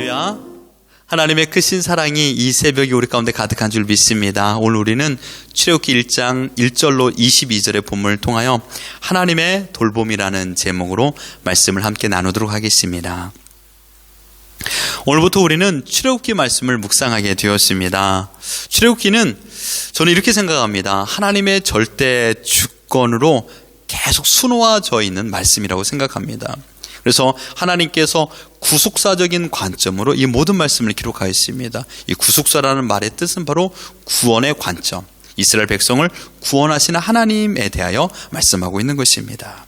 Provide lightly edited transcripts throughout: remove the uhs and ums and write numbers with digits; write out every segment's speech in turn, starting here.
할렐루야. 하나님의 크신 사랑이 이 새벽에 우리 가운데 가득한 줄 믿습니다. 오늘 우리는 출애굽기 1장 1절로 22절의 본문을 통하여 하나님의 돌봄이라는 제목으로 말씀을 함께 나누도록 하겠습니다. 오늘부터 우리는 출애굽기 말씀을 묵상하게 되었습니다. 출애굽기는 저는 이렇게 생각합니다. 하나님의 절대 주권으로 계속 수놓아져 있는 말씀이라고 생각합니다. 그래서 하나님께서 구속사적인 관점으로 이 모든 말씀을 기록하였습니다. 이 구속사라는 말의 뜻은 바로 구원의 관점, 이스라엘 백성을 구원하시는 하나님에 대하여 말씀하고 있는 것입니다.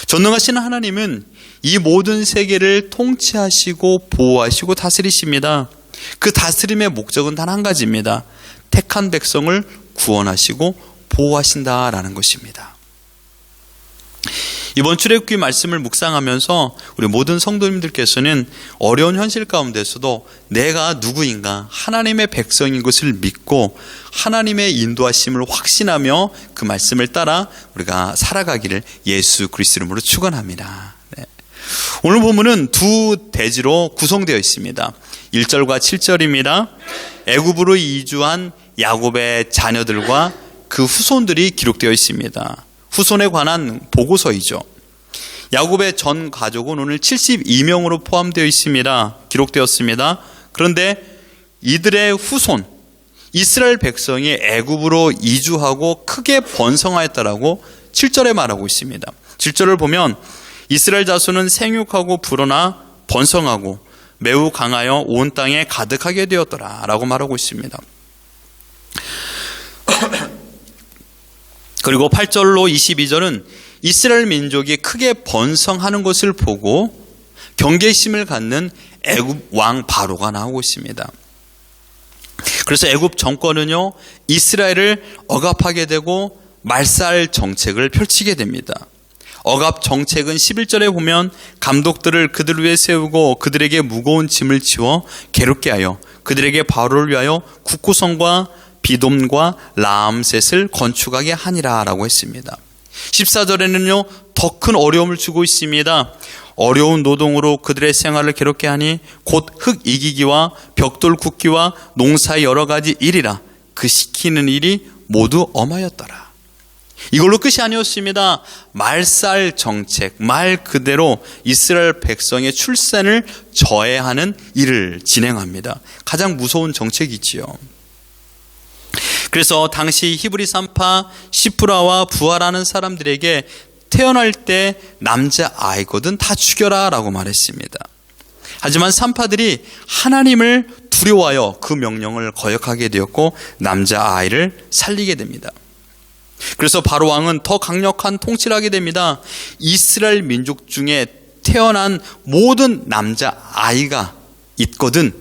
전능하신 하나님은 이 모든 세계를 통치하시고 보호하시고 다스리십니다. 그 다스림의 목적은 단 한 가지입니다. 택한 백성을 구원하시고 보호하신다라는 것입니다. 이번 출애굽기 말씀을 묵상하면서 우리 모든 성도님들께서는 어려운 현실 가운데서도 내가 누구인가, 하나님의 백성인 것을 믿고 하나님의 인도하심을 확신하며 그 말씀을 따라 우리가 살아가기를 예수 그리스도 이름으로 축원합니다. 오늘 본문은 두 대지로 구성되어 있습니다. 1절과 7절입니다. 애굽으로 이주한 야곱의 자녀들과 그 후손들이 기록되어 있습니다. 후손에 관한 보고서이죠. 야곱의 전 가족은 오늘 72명으로 포함되어 있습니다. 기록되었습니다. 그런데 이들의 후손, 이스라엘 백성이 애굽으로 이주하고 크게 번성하였다라고 7절에 말하고 있습니다. 7절을 보면 이스라엘 자손은 생육하고 불어나 번성하고 매우 강하여 온 땅에 가득하게 되었더라라고 말하고 있습니다. 그리고 8절로 22절은 이스라엘 민족이 크게 번성하는 것을 보고 경계심을 갖는 애굽 왕 바로가 나오고 있습니다. 그래서 애굽 정권은요, 이스라엘을 억압하게 되고 말살 정책을 펼치게 됩니다. 억압 정책은 11절에 보면 감독들을 그들 위에 세우고 그들에게 무거운 짐을 지워 괴롭게 하여 그들에게 바로를 위하여 국구성과 비돔과 라암셋을 건축하게 하니라 라고 했습니다. 14절에는요 더 큰 어려움을 주고 있습니다. 어려운 노동으로 그들의 생활을 괴롭게 하니 곧 흙 이기기와 벽돌 굽기와 농사의 여러 가지 일이라 그 시키는 일이 모두 엄하였더라. 이걸로 끝이 아니었습니다. 말살 정책, 말 그대로 이스라엘 백성의 출산을 저해하는 일을 진행합니다. 가장 무서운 정책이지요. 그래서 당시 히브리 산파 시프라와 부하라는 사람들에게 태어날 때 남자 아이거든 다 죽여라 라고 말했습니다. 하지만 산파들이 하나님을 두려워하여 그 명령을 거역하게 되었고 남자 아이를 살리게 됩니다. 그래서 바로 왕은 더 강력한 통치를 하게 됩니다. 이스라엘 민족 중에 태어난 모든 남자 아이가 있거든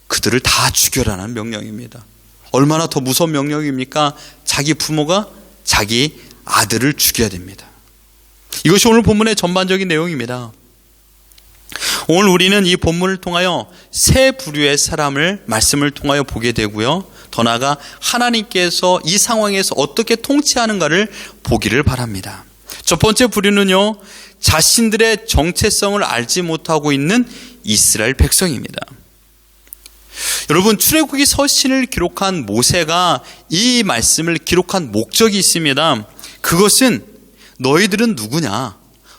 그들을 다 죽여라는 명령입니다. 얼마나 더 무서운 명령입니까? 자기 부모가 자기 아들을 죽여야 됩니다. 이것이 오늘 본문의 전반적인 내용입니다. 오늘 우리는 이 본문을 통하여 세 부류의 사람을 말씀을 통하여 보게 되고요. 더 나아가 하나님께서 이 상황에서 어떻게 통치하는가를 보기를 바랍니다. 첫 번째 부류는요, 자신들의 정체성을 알지 못하고 있는 이스라엘 백성입니다. 여러분, 출애굽기 서신을 기록한 모세가 이 말씀을 기록한 목적이 있습니다. 그것은 너희들은 누구냐,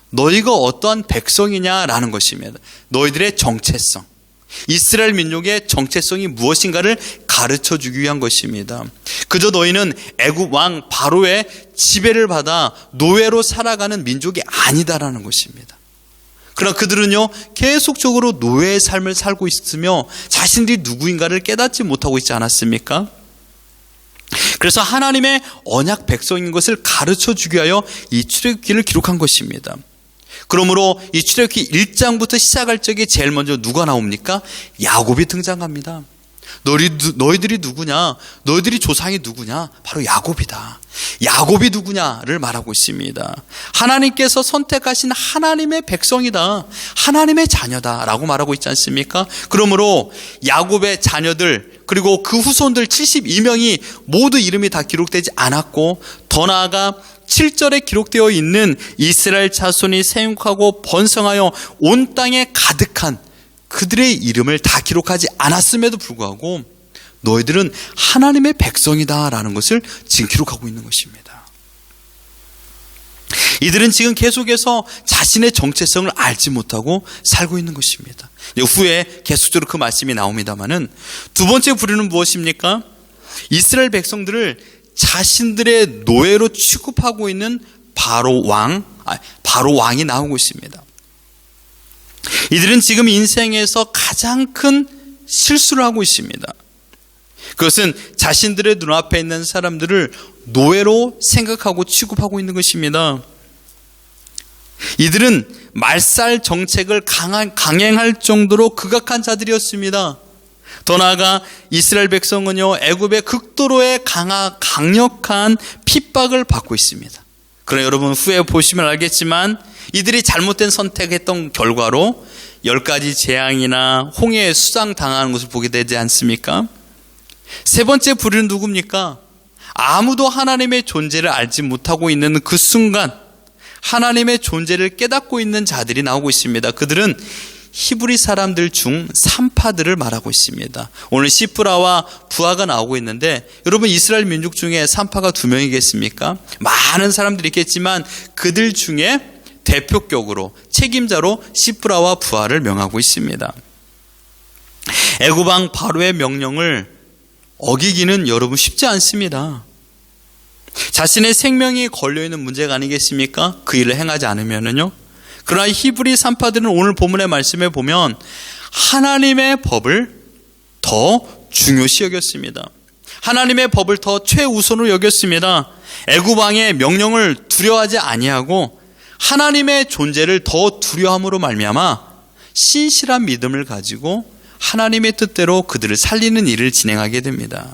너희가 어떠한 백성이냐라는 것입니다. 너희들의 정체성, 이스라엘 민족의 정체성이 무엇인가를 가르쳐주기 위한 것입니다. 그저 너희는 애굽 왕 바로의 지배를 받아 노예로 살아가는 민족이 아니다라는 것입니다. 그러나 그들은요 계속적으로 노예의 삶을 살고 있으며 자신들이 누구인가를 깨닫지 못하고 있지 않았습니까? 그래서 하나님의 언약 백성인 것을 가르쳐주기 위하여 이 출애굽기를 기록한 것입니다. 그러므로 이 출애굽기 1장부터 시작할 적에 제일 먼저 누가 나옵니까? 야곱이 등장합니다. 너희들이 누구냐? 너희들이 조상이 누구냐? 바로 야곱이다. 야곱이 누구냐를 말하고 있습니다. 하나님께서 선택하신 하나님의 백성이다. 하나님의 자녀다 라고 말하고 있지 않습니까? 그러므로 야곱의 자녀들 그리고 그 후손들 72명이 모두 이름이 다 기록되지 않았고 더 나아가 7절에 기록되어 있는 이스라엘 자손이 생육하고 번성하여 온 땅에 가득한 그들의 이름을 다 기록하지 않았음에도 불구하고 너희들은 하나님의 백성이다라는 것을 지금 기록하고 있는 것입니다. 이들은 지금 계속해서 자신의 정체성을 알지 못하고 살고 있는 것입니다. 후에 계속적으로 그 말씀이 나옵니다마는 두 번째 부류는 무엇입니까? 이스라엘 백성들을 자신들의 노예로 취급하고 있는 바로 왕이 나오고 있습니다. 이들은 지금 인생에서 가장 큰 실수를 하고 있습니다. 그것은 자신들의 눈앞에 있는 사람들을 노예로 생각하고 취급하고 있는 것입니다. 이들은 말살 정책을 강행할 정도로 극악한 자들이었습니다. 더 나아가 이스라엘 백성은요, 애굽의 극도로의 강력한 핍박을 받고 있습니다. 그러나 여러분 후에 보시면 알겠지만 이들이 잘못된 선택했던 결과로 10가지 재앙이나 홍해에 수장당하는 것을 보게 되지 않습니까? 세 번째 부류는 누굽니까? 아무도 하나님의 존재를 알지 못하고 있는 그 순간 하나님의 존재를 깨닫고 있는 자들이 나오고 있습니다. 그들은 히브리 사람들 중 산파들을 말하고 있습니다. 오늘 시프라와 부하가 나오고 있는데 여러분 이스라엘 민족 중에 산파가 2명이겠습니까? 많은 사람들이 있겠지만 그들 중에 대표격으로 책임자로 시프라와 부하를 명하고 있습니다. 애굽 왕 바로의 명령을 어기기는 여러분 쉽지 않습니다. 자신의 생명이 걸려있는 문제가 아니겠습니까? 그 일을 행하지 않으면요. 그러나 히브리 산파들은 오늘 본문의 말씀에 보면 하나님의 법을 더 중요시 여겼습니다. 하나님의 법을 더 최우선으로 여겼습니다. 애굽 왕의 명령을 두려워하지 아니하고 하나님의 존재를 더 두려워함으로 말미암아 신실한 믿음을 가지고 하나님의 뜻대로 그들을 살리는 일을 진행하게 됩니다.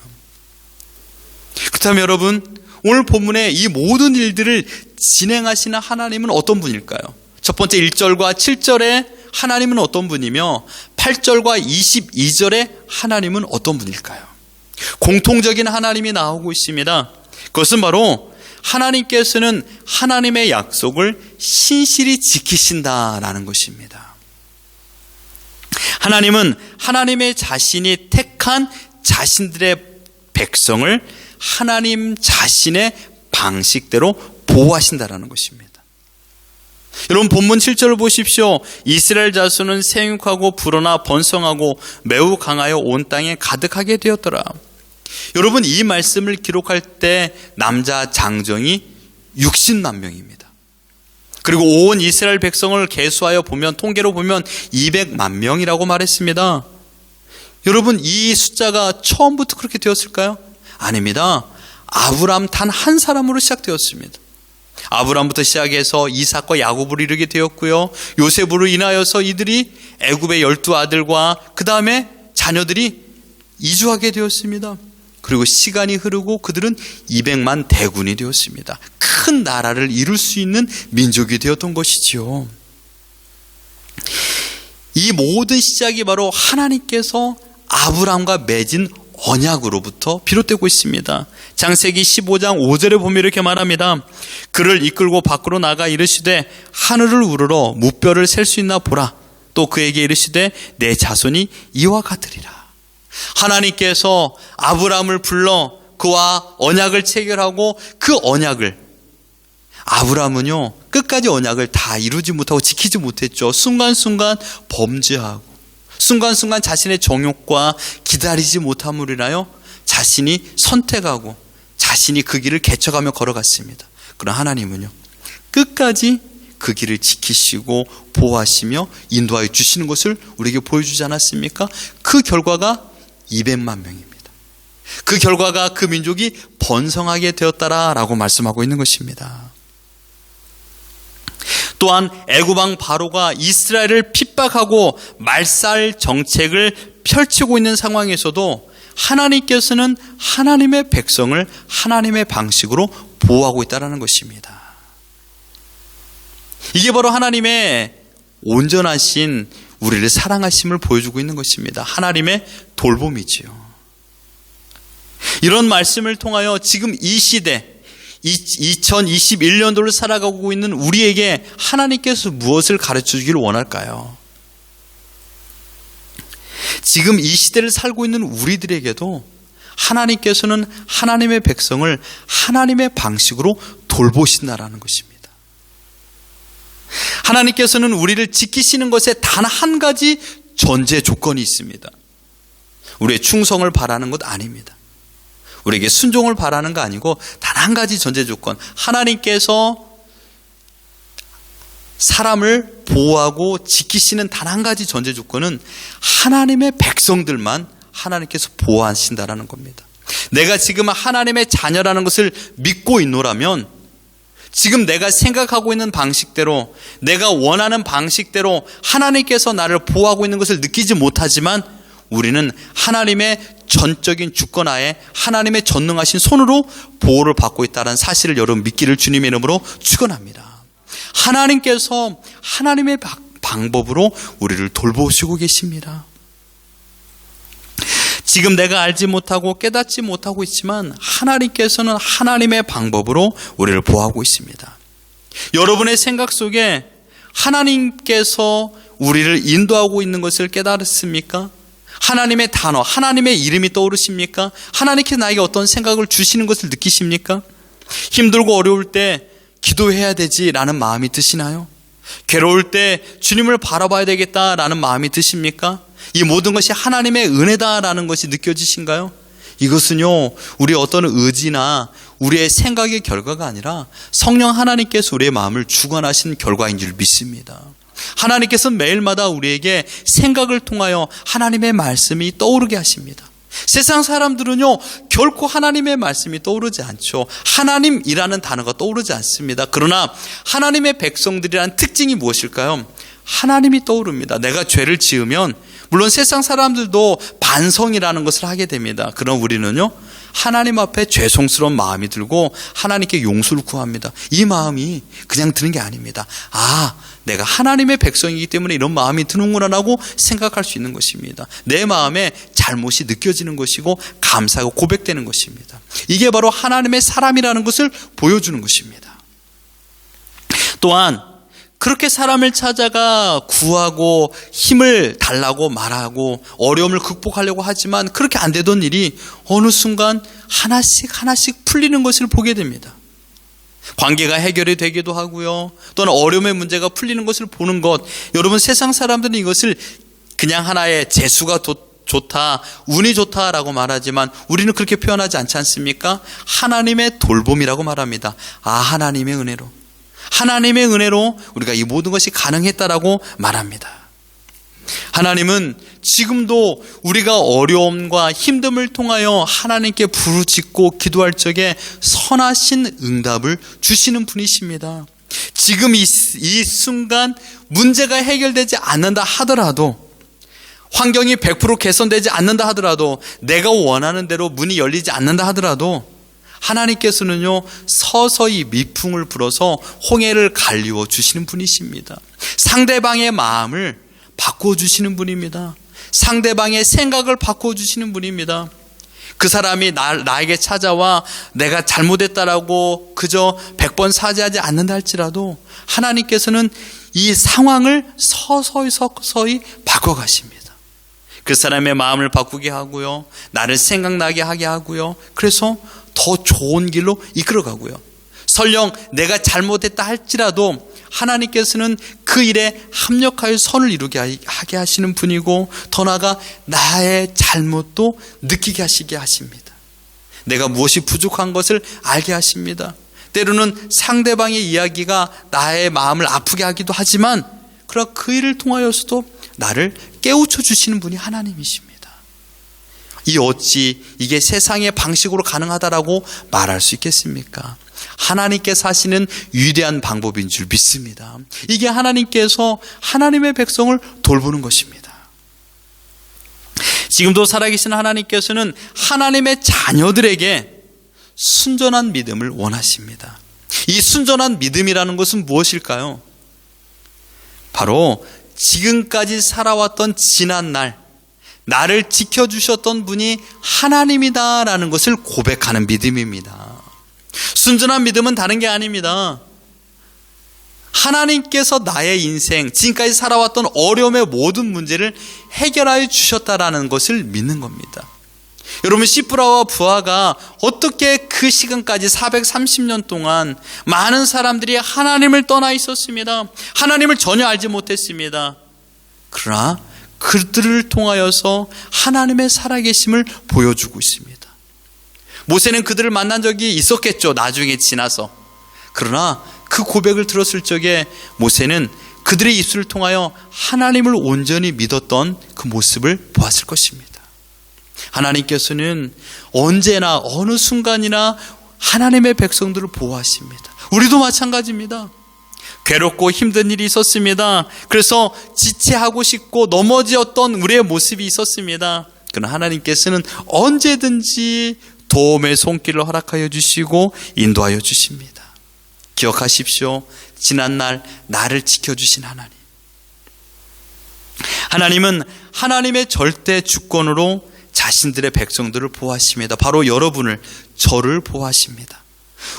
그렇다면 여러분 오늘 본문의 이 모든 일들을 진행하시는 하나님은 어떤 분일까요? 첫 번째 1절과 7절에 하나님은 어떤 분이며 8절과 22절에 하나님은 어떤 분일까요? 공통적인 하나님이 나오고 있습니다. 그것은 바로 하나님께서는 하나님의 약속을 신실히 지키신다라는 것입니다. 하나님은 하나님의 자신이 택한 자신들의 백성을 하나님 자신의 방식대로 보호하신다라는 것입니다. 여러분 본문 7절을 보십시오. 이스라엘 자손은 생육하고 불어나 번성하고 매우 강하여 온 땅에 가득하게 되었더라. 여러분 이 말씀을 기록할 때 남자 장정이 60만 명입니다. 그리고 온 이스라엘 백성을 계수하여 보면 통계로 보면 200만 명이라고 말했습니다. 여러분 이 숫자가 처음부터 그렇게 되었을까요? 아닙니다. 아브람 단 한 사람으로 시작되었습니다. 아브람부터 시작해서 이삭과 야곱을 이르게 되었고요. 요셉으로 인하여서 이들이 애굽의 12아들과 그 다음에 자녀들이 이주하게 되었습니다. 그리고 시간이 흐르고 그들은 200만 대군이 되었습니다. 큰 나라를 이룰 수 있는 민족이 되었던 것이지요. 이 모든 시작이 바로 하나님께서 아브람과 맺은 언약으로부터 비롯되고 있습니다. 창세기 15장 5절에 보면 이렇게 말합니다. 그를 이끌고 밖으로 나가 이르시되 하늘을 우러러 무뼈를 셀 수 있나 보라. 또 그에게 이르시되 내 자손이 이와 같으리라. 하나님께서 아브람을 불러 그와 언약을 체결하고 그 언약을 아브람은요 끝까지 언약을 다 이루지 못하고 지키지 못했죠. 순간순간 범죄하고 순간순간 자신의 정욕과 기다리지 못함으로 인하여 자신이 선택하고 자신이 그 길을 개척하며 걸어갔습니다. 그러나 하나님은요 끝까지 그 길을 지키시고 보호하시며 인도하여 주시는 것을 우리에게 보여주지 않았습니까? 그 결과가 200만 명입니다. 그 결과가 그 민족이 번성하게 되었다라고 말씀하고 있는 것입니다. 또한 애굽 왕 바로가 이스라엘을 핍박하고 말살 정책을 펼치고 있는 상황에서도 하나님께서는 하나님의 백성을 하나님의 방식으로 보호하고 있다는 것입니다. 이게 바로 하나님의 온전하신 우리를 사랑하심을 보여주고 있는 것입니다. 하나님의 돌봄이지요. 이런 말씀을 통하여 지금 이 시대 2021년도를 살아가고 있는 우리에게 하나님께서 무엇을 가르쳐 주기를 원할까요? 지금 이 시대를 살고 있는 우리들에게도 하나님께서는 하나님의 백성을 하나님의 방식으로 돌보신다라는 것입니다. 하나님께서는 우리를 지키시는 것에 단 한 가지 전제 조건이 있습니다. 우리의 충성을 바라는 것 아닙니다. 우리에게 순종을 바라는 거 아니고 단 한 가지 전제 조건, 하나님께서 사람을 보호하고 지키시는 단 한 가지 전제 조건은 하나님의 백성들만 하나님께서 보호하신다라는 겁니다. 내가 지금 하나님의 자녀라는 것을 믿고 있노라면 지금 내가 생각하고 있는 방식대로, 내가 원하는 방식대로 하나님께서 나를 보호하고 있는 것을 느끼지 못하지만 우리는 하나님의 전적인 주권하에 하나님의 전능하신 손으로 보호를 받고 있다는 사실을 여러분 믿기를 주님의 이름으로 축원합니다. 하나님께서 하나님의 방법으로 우리를 돌보시고 계십니다. 지금 내가 알지 못하고 깨닫지 못하고 있지만 하나님께서는 하나님의 방법으로 우리를 보호하고 있습니다. 여러분의 생각 속에 하나님께서 우리를 인도하고 있는 것을 깨달았습니까? 하나님의 단어, 하나님의 이름이 떠오르십니까? 하나님께서 나에게 어떤 생각을 주시는 것을 느끼십니까? 힘들고 어려울 때 기도해야 되지라는 마음이 드시나요? 괴로울 때 주님을 바라봐야 되겠다라는 마음이 드십니까? 이 모든 것이 하나님의 은혜다라는 것이 느껴지신가요? 이것은요, 우리의 어떤 의지나 우리의 생각의 결과가 아니라 성령 하나님께서 우리의 마음을 주관하신 결과인 줄 믿습니다. 하나님께서 매일마다 우리에게 생각을 통하여 하나님의 말씀이 떠오르게 하십니다. 세상 사람들은요, 결코 하나님의 말씀이 떠오르지 않죠. 하나님이라는 단어가 떠오르지 않습니다. 그러나 하나님의 백성들이라는 특징이 무엇일까요? 하나님이 떠오릅니다. 내가 죄를 지으면 물론 세상 사람들도 반성이라는 것을 하게 됩니다. 그럼 우리는요, 하나님 앞에 죄송스러운 마음이 들고 하나님께 용서를 구합니다. 이 마음이 그냥 드는 게 아닙니다. 아, 내가 하나님의 백성이기 때문에 이런 마음이 드는구나라고 생각할 수 있는 것입니다. 내 마음에 잘못이 느껴지는 것이고 감사하고 고백되는 것입니다. 이게 바로 하나님의 사람이라는 것을 보여주는 것입니다. 또한 그렇게 사람을 찾아가 구하고 힘을 달라고 말하고 어려움을 극복하려고 하지만 그렇게 안 되던 일이 어느 순간 하나씩 풀리는 것을 보게 됩니다. 관계가 해결이 되기도 하고요. 또는 어려움의 문제가 풀리는 것을 보는 것. 여러분, 세상 사람들은 이것을 그냥 하나의 재수가 좋다, 운이 좋다라고 말하지만 우리는 그렇게 표현하지 않지 않습니까? 하나님의 돌봄이라고 말합니다. 아, 하나님의 은혜로. 하나님의 은혜로 우리가 이 모든 것이 가능했다라고 말합니다. 하나님은 지금도 우리가 어려움과 힘듦을 통하여 하나님께 부르짖고 기도할 적에 선하신 응답을 주시는 분이십니다. 지금 이 순간 문제가 해결되지 않는다 하더라도, 환경이 100% 개선되지 않는다 하더라도, 내가 원하는 대로 문이 열리지 않는다 하더라도 하나님께서는요, 서서히 미풍을 불어서 홍해를 갈리워 주시는 분이십니다. 상대방의 마음을 바꿔주시는 분입니다. 상대방의 생각을 바꿔주시는 분입니다. 그 사람이 나에게 찾아와 내가 잘못했다라고 그저 100번 사죄하지 않는다 할지라도 하나님께서는 이 상황을 서서히 바꿔가십니다. 그 사람의 마음을 바꾸게 하고요, 나를 생각나게 하게 하고요, 그래서 더 좋은 길로 이끌어가고요. 설령 내가 잘못했다 할지라도 하나님께서는 그 일에 합력하여 선을 이루게 하게 하시는 분이고, 더 나아가 나의 잘못도 느끼게 하시게 하십니다. 내가 무엇이 부족한 것을 알게 하십니다. 때로는 상대방의 이야기가 나의 마음을 아프게 하기도 하지만 그러나 그 일을 통하여서도 나를 깨우쳐 주시는 분이 하나님이십니다. 이 어찌 이게 세상의 방식으로 가능하다라고 말할 수 있겠습니까? 하나님께서 하시는 위대한 방법인 줄 믿습니다. 이게 하나님께서 하나님의 백성을 돌보는 것입니다. 지금도 살아계신 하나님께서는 하나님의 자녀들에게 순전한 믿음을 원하십니다. 이 순전한 믿음이라는 것은 무엇일까요? 바로 지금까지 살아왔던 지난날 나를 지켜주셨던 분이 하나님이다라는 것을 고백하는 믿음입니다. 순전한 믿음은 다른 게 아닙니다. 하나님께서 나의 인생, 지금까지 살아왔던 어려움의 모든 문제를 해결하여 주셨다라는 것을 믿는 겁니다. 여러분, 시프라와 부하가 어떻게 그 시간까지 430년 동안 많은 사람들이 하나님을 떠나 있었습니다. 하나님을 전혀 알지 못했습니다. 그러나 그들을 통하여서 하나님의 살아계심을 보여주고 있습니다. 모세는 그들을 만난 적이 있었겠죠, 나중에 지나서. 그러나 그 고백을 들었을 적에 모세는 그들의 입술을 통하여 하나님을 온전히 믿었던 그 모습을 보았을 것입니다. 하나님께서는 언제나 어느 순간이나 하나님의 백성들을 보호하십니다. 우리도 마찬가지입니다. 괴롭고 힘든 일이 있었습니다. 그래서 지체하고 싶고 넘어졌던 우리의 모습이 있었습니다. 그러나 하나님께서는 언제든지 도움의 손길을 허락하여 주시고 인도하여 주십니다. 기억하십시오. 지난날 나를 지켜주신 하나님. 하나님은 하나님의 절대 주권으로 자신들의 백성들을 보호하십니다. 바로 여러분을, 저를 보호하십니다.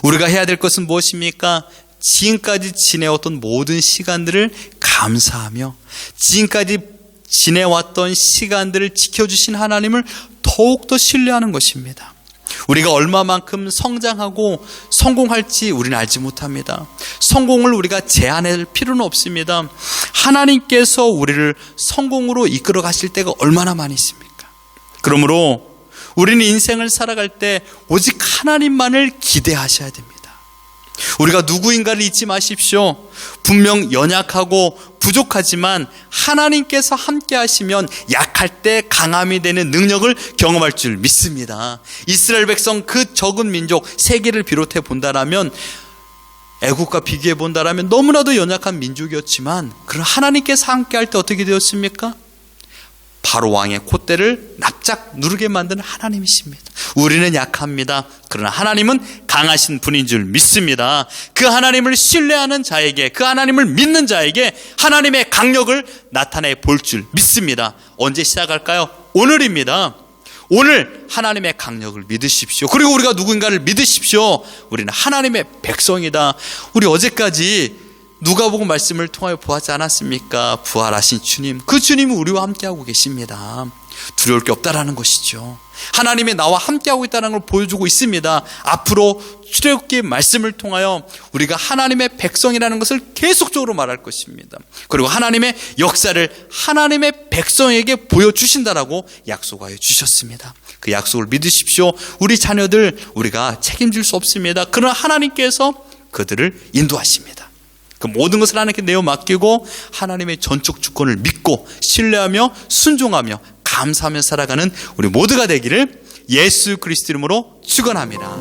우리가 해야 될 것은 무엇입니까? 지금까지 지내왔던 모든 시간들을 감사하며 지금까지 지내왔던 시간들을 지켜주신 하나님을 더욱더 신뢰하는 것입니다. 우리가 얼마만큼 성장하고 성공할지 우리는 알지 못합니다. 성공을 우리가 제한할 필요는 없습니다. 하나님께서 우리를 성공으로 이끌어 가실 때가 얼마나 많이 있습니까? 그러므로 우리는 인생을 살아갈 때 오직 하나님만을 기대하셔야 됩니다. 우리가 누구인가를 잊지 마십시오. 분명 연약하고 부족하지만 하나님께서 함께 하시면 약할 때 강함이 되는 능력을 경험할 줄 믿습니다. 이스라엘 백성, 그 적은 민족, 세계를 비롯해 본다라면, 애국과 비교해 본다라면 너무나도 연약한 민족이었지만, 그런 하나님께서 함께 할 때 어떻게 되었습니까? 바로 왕의 콧대를 납작 누르게 만드는 하나님이십니다. 우리는 약합니다. 그러나 하나님은 강하신 분인 줄 믿습니다. 그 하나님을 신뢰하는 자에게, 그 하나님을 믿는 자에게 하나님의 강력을 나타내 볼 줄 믿습니다. 언제 시작할까요? 오늘입니다. 오늘 하나님의 강력을 믿으십시오. 그리고 우리가 누군가를 믿으십시오. 우리는 하나님의 백성이다. 우리 어제까지 누가복음 말씀을 통하여 보았지 않았습니까? 부활하신 주님, 그 주님이 우리와 함께하고 계십니다. 두려울 게 없다라는 것이죠. 하나님이 나와 함께하고 있다는 걸 보여주고 있습니다. 앞으로 출애굽기 말씀을 통하여 우리가 하나님의 백성이라는 것을 계속적으로 말할 것입니다. 그리고 하나님의 역사를 하나님의 백성에게 보여주신다라고 약속하여 주셨습니다. 그 약속을 믿으십시오. 우리 자녀들 우리가 책임질 수 없습니다. 그러나 하나님께서 그들을 인도하십니다. 그 모든 것을 하나님께 내어 맡기고 하나님의 전적 주권을 믿고 신뢰하며 순종하며 감사하며 살아가는 우리 모두가 되기를 예수 그리스도 이름으로 축원합니다.